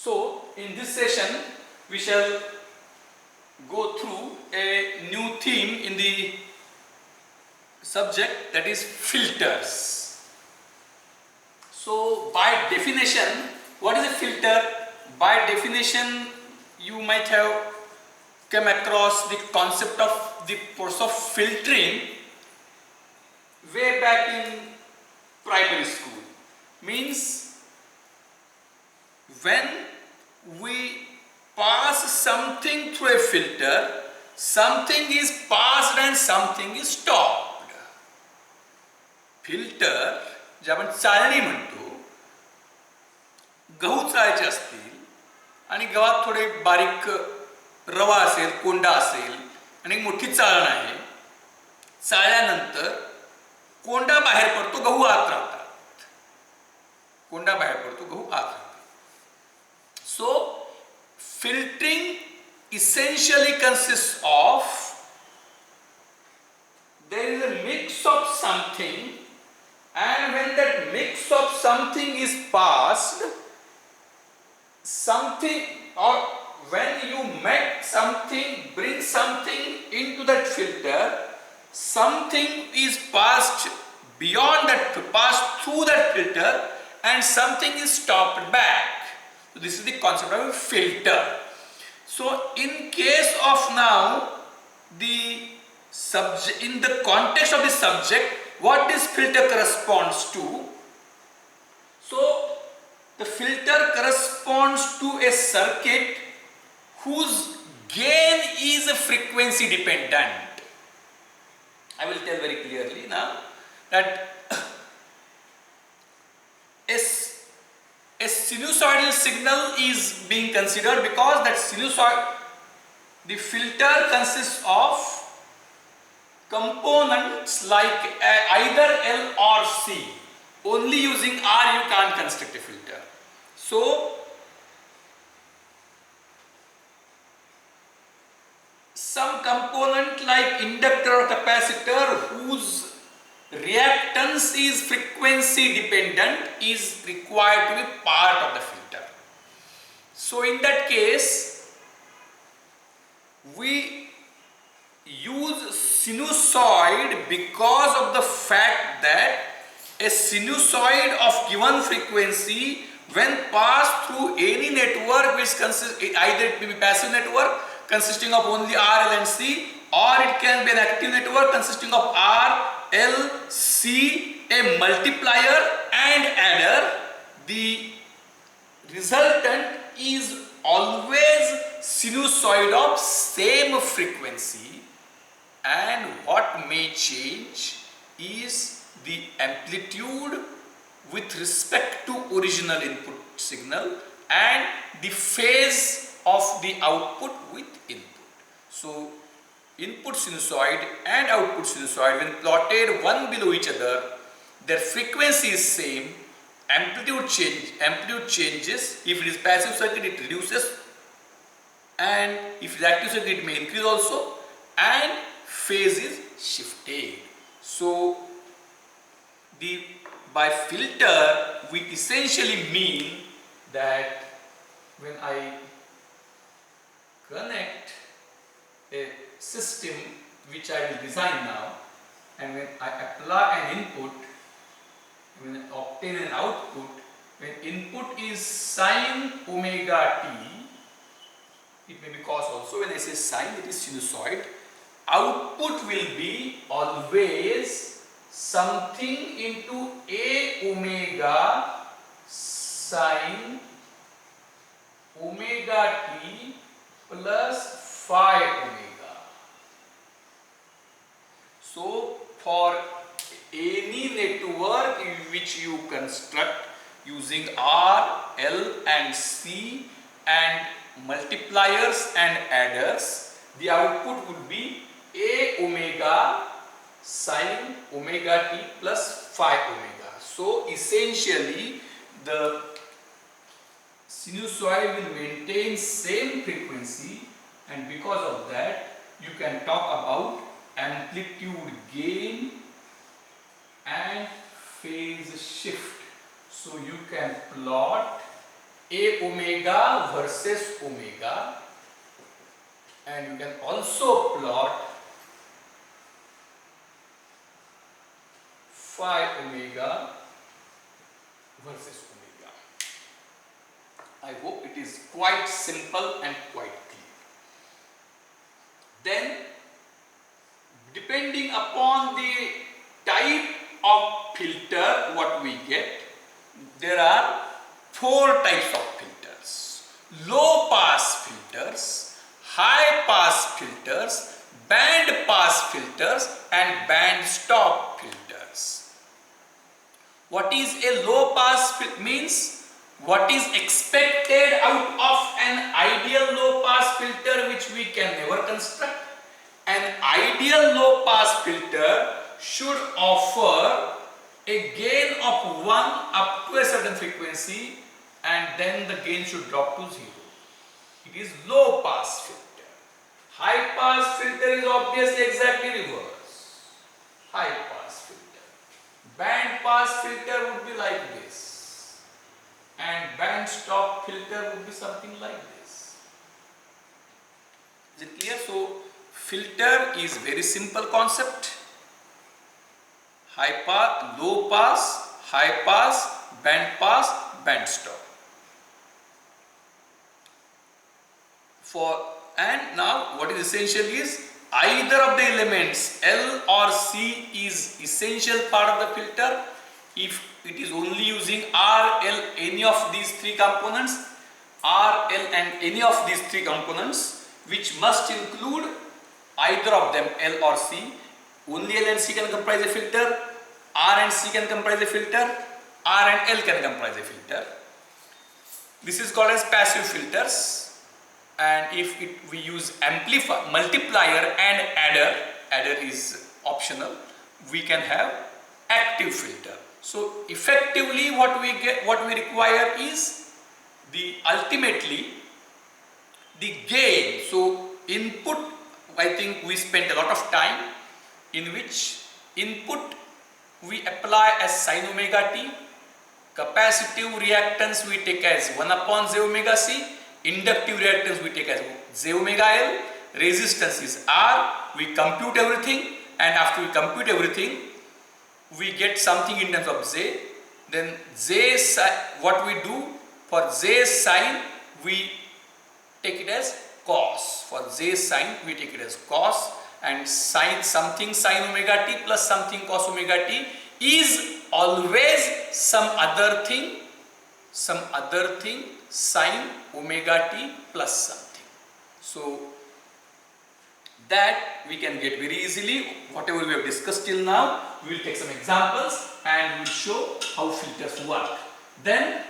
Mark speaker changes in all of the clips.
Speaker 1: So in this session we shall go through a new theme in the subject, that is filters. So by definition, what is a filter? By definition, you might have come across the concept of the process of filtering way back in primary school. Means when we pass something through a filter, something is passed and something is stopped. Filter जे आपण चाळणी म्हणतो, गहू चाळायचे असतील आणि गव्हात थोडे बारीक रवा असेल, कोंडा असेल आणि एक मोठी चाळण आहे. चाळल्यानंतर कोंडा बाहेर पडतो, गहू आत राहतात. कोंडा बाहेर पडतो, गहू आत राहतात. सो filtering essentially consists of there is a mix of something, and when that mix of something is passed, something, or when you make something, bring something into that filter, something is passed beyond that, passed through that filter, and something is stopped back. So this is the concept of a filter. So in case of now the subject, in the context of the subject, what this filter corresponds to? So the filter corresponds to a circuit whose gain is frequency dependent. I will tell very clearly now that a sinusoidal signal is being considered because that sinusoid, the filter consists of components like either L or C. Only using R you can't construct a filter. So some component like inductor or capacitor whose reactance is frequency dependent is required to be part of the filter. So in that case we use sinusoid because of the fact that a sinusoid of given frequency, when passed through any network which consists, either it may be passive network consisting of only R, L and C, or it can be an active network consisting of R, L, C, a multiplier and adder, the resultant is always sinusoid of same frequency, and what may change is the amplitude with respect to original input signal and the phase of the output with input. So input sinusoid and output sinusoid, when plotted one below each other, their frequency is same, amplitude changes. If it is passive circuit it reduces, and if it is active circuit it may increase also, and phase is shifted. So by filter we essentially mean that when I connect a system which I will design now, and when I apply an input, when I obtain an output, when input is sine omega t, it may be cos also. When I say sine, it is sinusoid. Output will be always something into a omega sine omega t plus phi omega. So for any network which you construct using R, L and C and multipliers and adders, the output would be a omega sine omega t plus phi omega. So essentially the sinusoid will maintain same frequency, and because of that you can talk about amplitude gain and phase shift. So you can plot A omega versus omega, and you can also plot phi omega versus omega. I hope it is quite simple and quite clear. Then, depending upon the type of filter what we get, there are 4 types of filters: low pass filters, high pass filters, band pass filters, and band stop filters. What is a low pass filter? Means what is expected out of an ideal low pass filter, which we can never construct. An ideal low pass filter should offer a gain of 1 up to a certain frequency, and then the gain should drop to 0. It is low pass filter. High pass filter is obviously exactly reverse. High pass filter. Band pass filter would be like this, and band stop filter would be something like this. Is it clear? So filter is very simple concept. High pass, low pass, high pass, band stop. And now what is essential is either of the elements L or C is essential part of the filter. If it is only using R, L, any of these 3 components, R, L and any of these 3 components, which must include either of them, L or C. Only L and C can comprise a filter, R and C can comprise a filter, R and L can comprise a filter. This is called as passive filters. And if we use multiplier and adder is optional, we can have active filter. So effectively what we require is ultimately the gain. So input, I think we spent a lot of time, in which input we apply as sin omega t, capacitive reactance we take as 1 upon j omega c, inductive reactance we take as j omega L, resistance is R, we compute everything, and after we compute everything, we get something in terms of J. Then J, what we do for J sine, we take it as cos. For J sine, we take it as cos, and sine something sine omega t plus something cos omega t is always some other thing sine omega t plus something. So that we can get very easily. Whatever we have discussed till now, we will take some examples and we will show how filters work. Then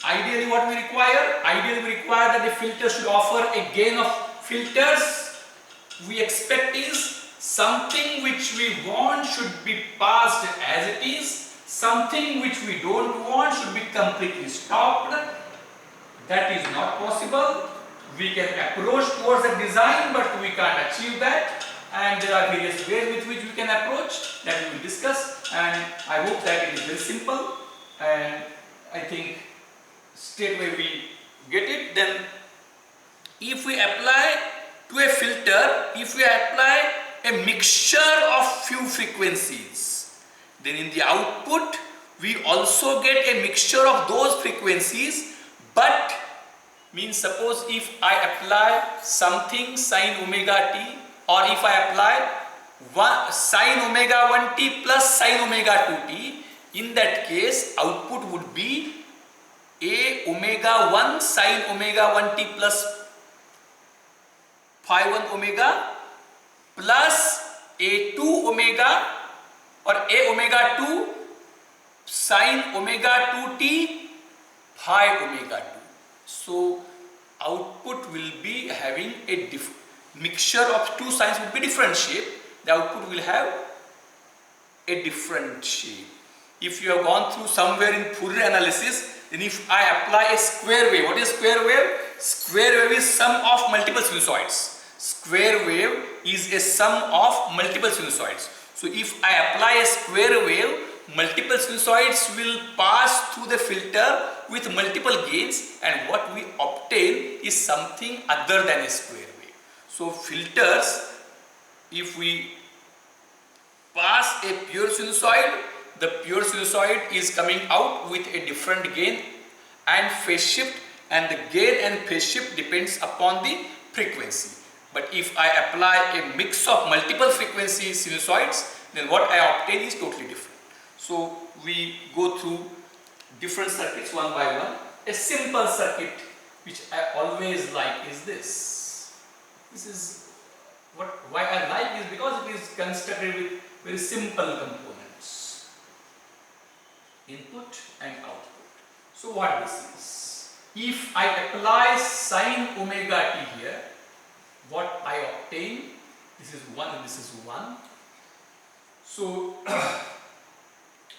Speaker 1: ideally what we require? Ideally we require that the filter should offer a gain of filters. We expect is something which we want should be passed as it is, something which we don't want should be completely stopped. That is not possible. We can approach towards a design, but we can't achieve that, and there are various ways with which we can approach that we will discuss, and I hope that it is very simple, and I think straight away we get it. Then if we apply to a filter, if we apply a mixture of few frequencies, then in the output we also get a mixture of those frequencies, but means suppose if I apply something sine omega t, or if I apply sine omega 1t plus sine omega 2t, in that case output would be a omega 1 sine omega 1t plus phi 1 omega plus a 2 omega or a omega 2 sine omega 2t phi omega 2. So output will be having a mixture of two signs would be different shape. The output will have a different shape. If you have gone through somewhere in Fourier analysis, then if I apply a square wave, what is square wave? Square wave is sum of multiple sinusoids. Square wave is a sum of multiple sinusoids. So if I apply a square wave, multiple sinusoids will pass through through the filter with multiple gains, and what we obtain is something other than a square wave. So filters, if we pass a pure sinusoid, the pure sinusoid is coming out with a different gain and phase shift, and the gain and phase shift depends upon the frequency. But if I apply a mix of multiple frequency sinusoids, then what I obtain is totally different. So we go through different circuits one by one. A simple circuit which I always like is this. This is why I like is because it is constructed with very simple components, input and output. So what this is? If I apply sine omega t here, what I obtain, this is 1 and this is 1. So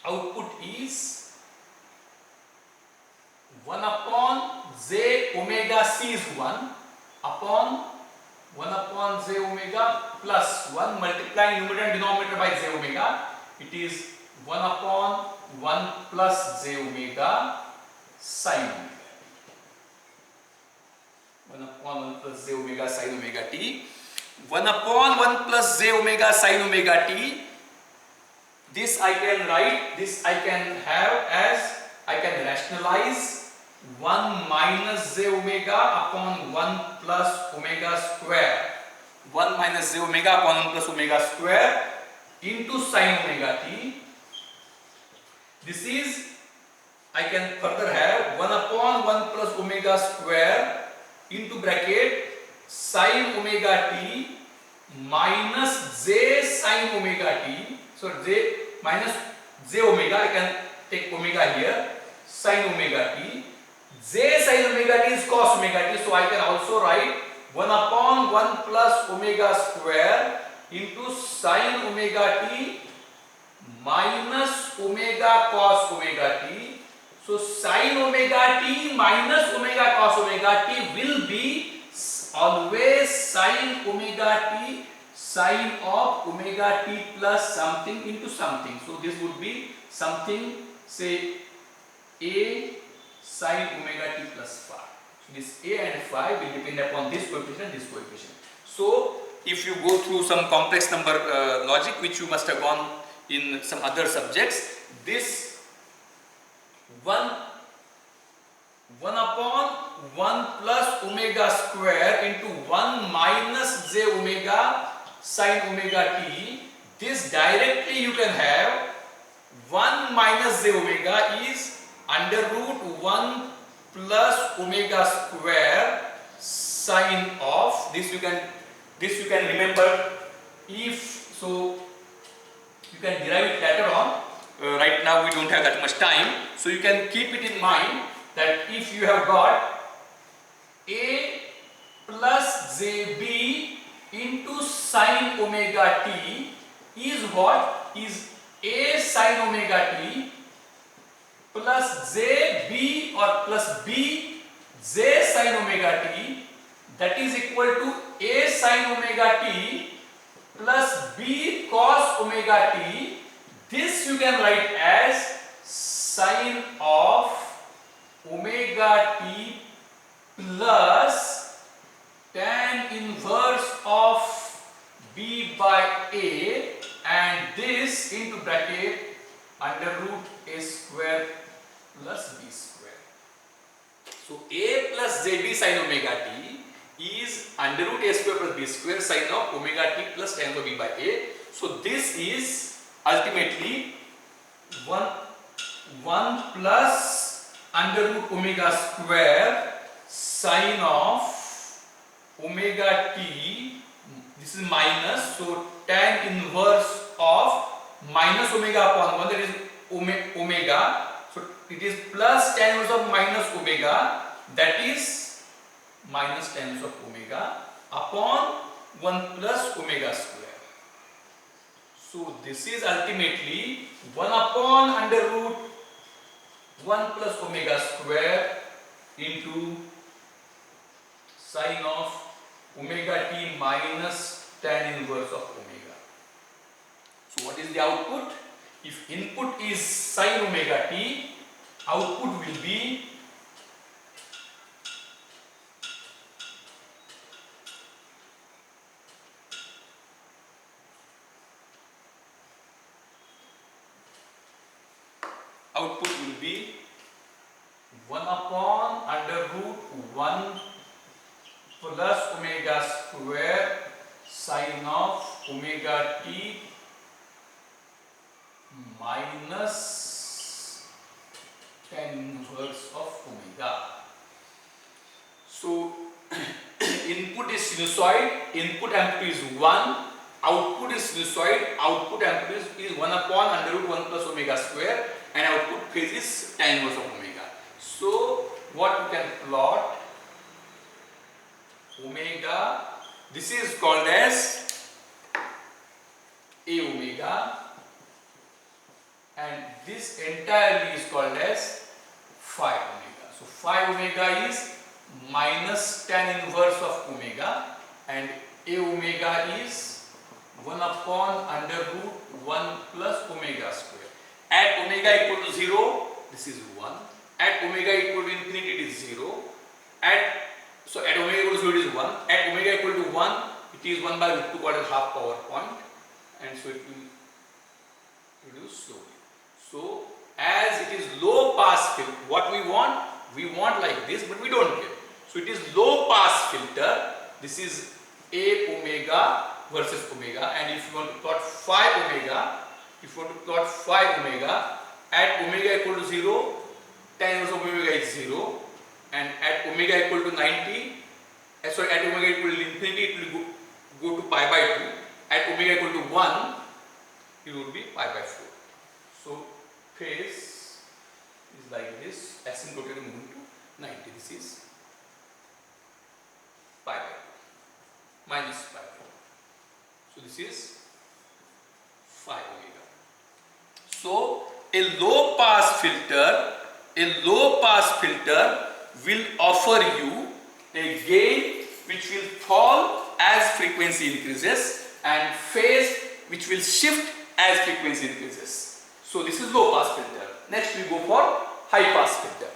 Speaker 1: output is 1 upon j omega c is 1 upon 1 upon j omega plus 1 multiplying numerator and denominator by j omega. It is 1 upon 1 plus j omega sine omega. 1 upon 1 plus j omega sine omega t. 1 upon 1 plus j omega sine omega t. This I can write, this I can have as, I can rationalize 1 minus j omega upon 1 plus omega square. 1 minus j omega upon 1 plus omega square into sine omega t. This is, I can further have 1 upon 1 plus omega square into bracket sine omega t minus j sine omega t. So j minus j omega, I can take omega here, sine omega t. J sine omega t is cos omega t, so I can also write 1 upon 1 plus omega square into sine omega t minus omega cos omega t. So sine omega t minus omega cos omega t will be always sine omega t sine of omega t plus something into something. So this would be something, say a sine omega t plus phi. So this a and phi will depend upon this coefficient and this coefficient. So if you go through some complex number logic which you must have gone in some other subjects, this 1 upon 1 plus omega square into 1 minus j omega sine omega t, this directly you can have 1 minus j omega is under root 1 plus omega square sine of, this you can remember, if so you can derive it later on. Right now we don't have that much time, so you can keep it in mind that if you have got a plus jb into sine omega t is what is a sine omega t plus jb or plus b j sine omega t, that is equal to a sine omega t plus b cos omega t. This you can write as sine of omega t plus tan inverse of b by a, and this into bracket under root a square plus b square. So a plus jb sine omega t is under root a square plus b square sine of omega t plus tan of b by a. So this is ultimately 1 plus under root omega square sine of omega t, this is minus, so tan inverse of minus omega upon 1, that is omega, so it is plus tan inverse of minus omega, that is minus tan inverse of omega upon 1 plus omega square. So this is ultimately 1 upon under root 1 plus omega square into sine of omega t minus tan inverse of omega. So what is the output? If input is sine omega t, output will be output will be 1 upon under root 1 plus omega square sine of omega t minus tan inverse of omega. So input is sinusoid, input amplitude is 1, output is sinusoid, output amplitude is 1 upon under root 1 plus omega square, and output phase is tan inverse of omega. So what we can plot, omega, this is called as A omega, and this entirely is called as phi omega. So phi omega is minus tan inverse of omega, and A omega is 1 upon under root 1 plus omega square. At omega equal to 0, this is 1. At omega equal to infinity, it is 0. So at omega equal to 0, it is 1. At omega equal to 1, it is 1 by root 2 quarter half power point, and so it will reduce slowly. So as it is low pass filter, what we want like this, but we don't get. So it is low pass filter. This is A omega versus omega, and if you want to plot phi omega, at omega equal to 0, tan inverse of omega is 0, and at omega equal to 90, at omega equal to infinity, it will go to pi by 2. At omega equal to 1, it will be pi by 4. So phase is like this, asymptotically moving to 90. This is pi by 2 minus pi by 4. So this is phi omega. So a low pass filter will offer you a gain which will fall as frequency increases, and phase which will shift as frequency increases. So this is low pass filter. Next we go for high pass filter.